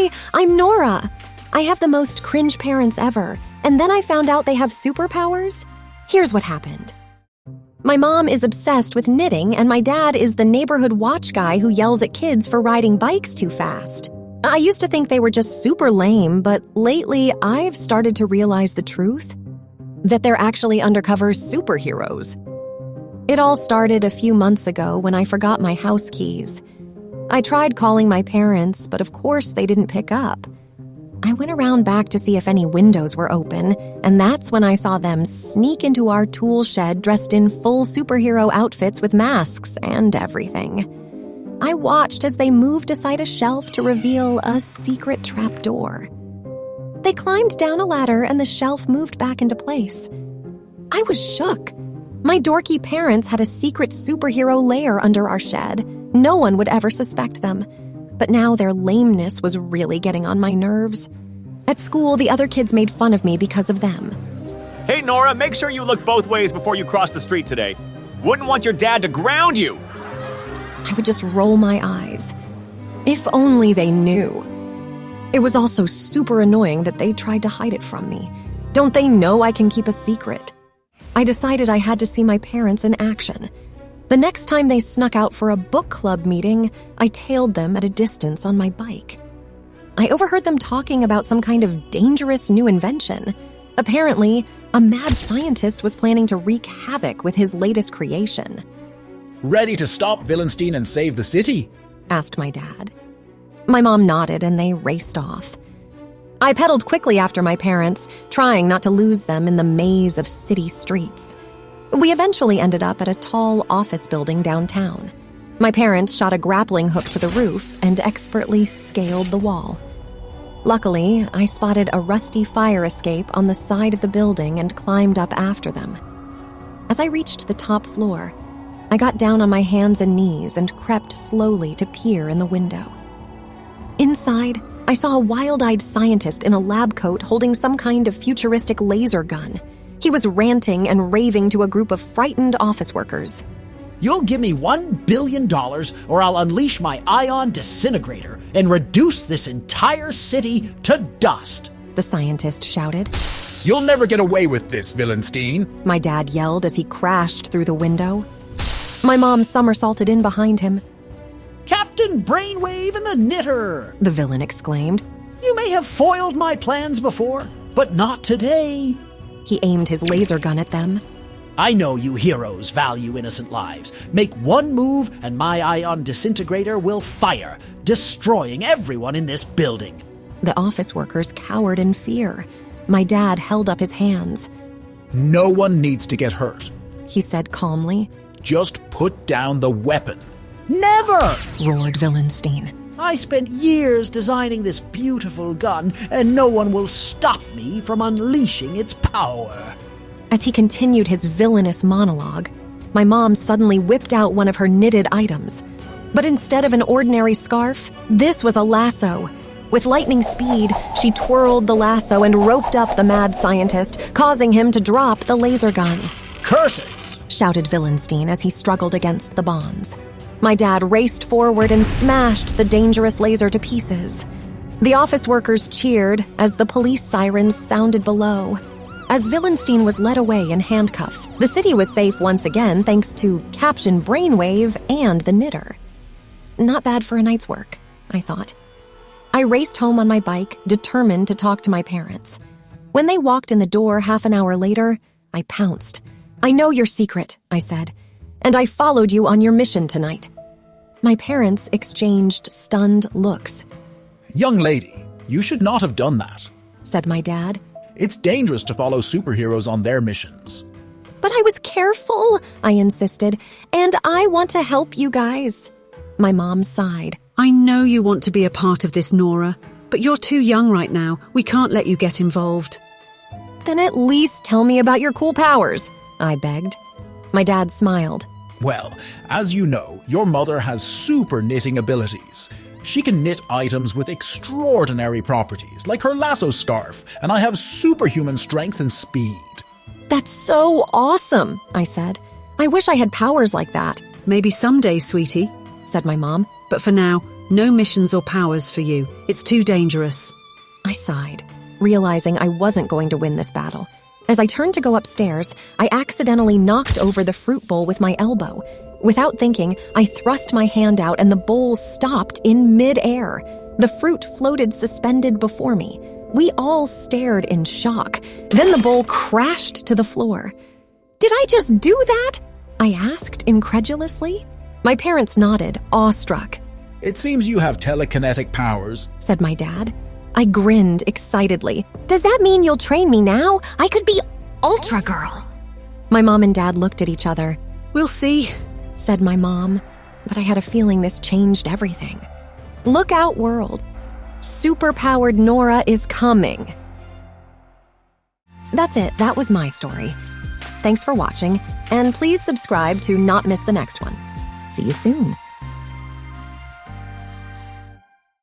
Hi, I'm Nora. I have the most cringe parents ever, and then I found out they have superpowers. Here's what happened. My mom is obsessed with knitting, and my dad is the neighborhood watch guy who yells at kids for riding bikes too fast. I used to think they were just super lame, but lately I've started to realize the truth. That they're actually undercover superheroes. It all started a few months ago when I forgot my house keys. I tried calling my parents, but of course they didn't pick up. I went around back to see if any windows were open, and that's when I saw them sneak into our tool shed dressed in full superhero outfits with masks and everything. I watched as they moved aside a shelf to reveal a secret trapdoor. They climbed down a ladder and the shelf moved back into place. I was shook. My dorky parents had a secret superhero lair under our shed. No one would ever suspect them. But now their lameness was really getting on my nerves. At school, the other kids made fun of me because of them. Hey, Nora, make sure you look both ways before you cross the street today. Wouldn't want your dad to ground you. I would just roll my eyes. If only they knew. It was also super annoying that they tried to hide it from me. Don't they know I can keep a secret? I decided I had to see my parents in action. The next time they snuck out for a book club meeting, I tailed them at a distance on my bike. I overheard them talking about some kind of dangerous new invention. Apparently, a mad scientist was planning to wreak havoc with his latest creation. Ready to stop Willenstein and save the city? Asked my dad. My mom nodded and they raced off. I pedaled quickly after my parents, trying not to lose them in the maze of city streets. We eventually ended up at a tall office building downtown. My parents shot a grappling hook to the roof and expertly scaled the wall. Luckily, I spotted a rusty fire escape on the side of the building and climbed up after them. As I reached the top floor, I got down on my hands and knees and crept slowly to peer in the window. Inside, I saw a wild-eyed scientist in a lab coat holding some kind of futuristic laser gun. He was ranting and raving to a group of frightened office workers. You'll give me $1 billion or I'll unleash my ion disintegrator and reduce this entire city to dust, the scientist shouted. You'll never get away with this, Willenstein, my dad yelled as he crashed through the window. My mom somersaulted in behind him. Captain Brainwave and the Knitter, the villain exclaimed. You may have foiled my plans before, but not today. He aimed his laser gun at them. I know you heroes value innocent lives. Make one move and my ion disintegrator will fire, destroying everyone in this building. The office workers cowered in fear. My dad held up his hands. No one needs to get hurt, he said calmly. Just put down the weapon. Never! Roared Willenstein. I spent years designing this beautiful gun, and no one will stop me from unleashing its power. As he continued his villainous monologue, my mom suddenly whipped out one of her knitted items. But instead of an ordinary scarf, this was a lasso. With lightning speed, she twirled the lasso and roped up the mad scientist, causing him to drop the laser gun. Curses! Shouted Willenstein as he struggled against the bonds. My dad raced forward and smashed the dangerous laser to pieces. The office workers cheered as the police sirens sounded below. As Willenstein was led away in handcuffs, the city was safe once again thanks to Captain Brainwave and the Knitter. Not bad for a night's work, I thought. I raced home on my bike, determined to talk to my parents. When they walked in the door half an hour later, I pounced. I know your secret, I said, and I followed you on your mission tonight. My parents exchanged stunned looks. Young lady, you should not have done that, said my dad. It's dangerous to follow superheroes on their missions. But I was careful, I insisted, and I want to help you guys. My mom sighed. I know you want to be a part of this, Nora, but you're too young right now. We can't let you get involved. Then at least tell me about your cool powers, I begged. My dad smiled. Well, as you know, your mother has super knitting abilities. She can knit items with extraordinary properties, like her lasso scarf, and I have superhuman strength and speed. That's so awesome, I said. I wish I had powers like that. Maybe someday, sweetie, said my mom. But for now, No missions or powers for you. It's too dangerous. I sighed, realizing I wasn't going to win this battle. As I turned to go upstairs, I accidentally knocked over the fruit bowl with my elbow. Without thinking, I thrust my hand out and the bowl stopped in mid-air. The fruit floated suspended before me. We all stared in shock. Then the bowl crashed to the floor. "Did I just do that?" I asked incredulously. My parents nodded, awestruck. It seems you have telekinetic powers, Said my dad. I grinned excitedly. "Does that mean you'll train me now? I could be Ultra Girl." My mom and dad looked at each other. We'll see, Said my mom, but I had a feeling this changed everything. Look out, world. Superpowered Nora is coming. That's it. That was my story. Thanks for watching, and please subscribe to not miss the next one. See you soon.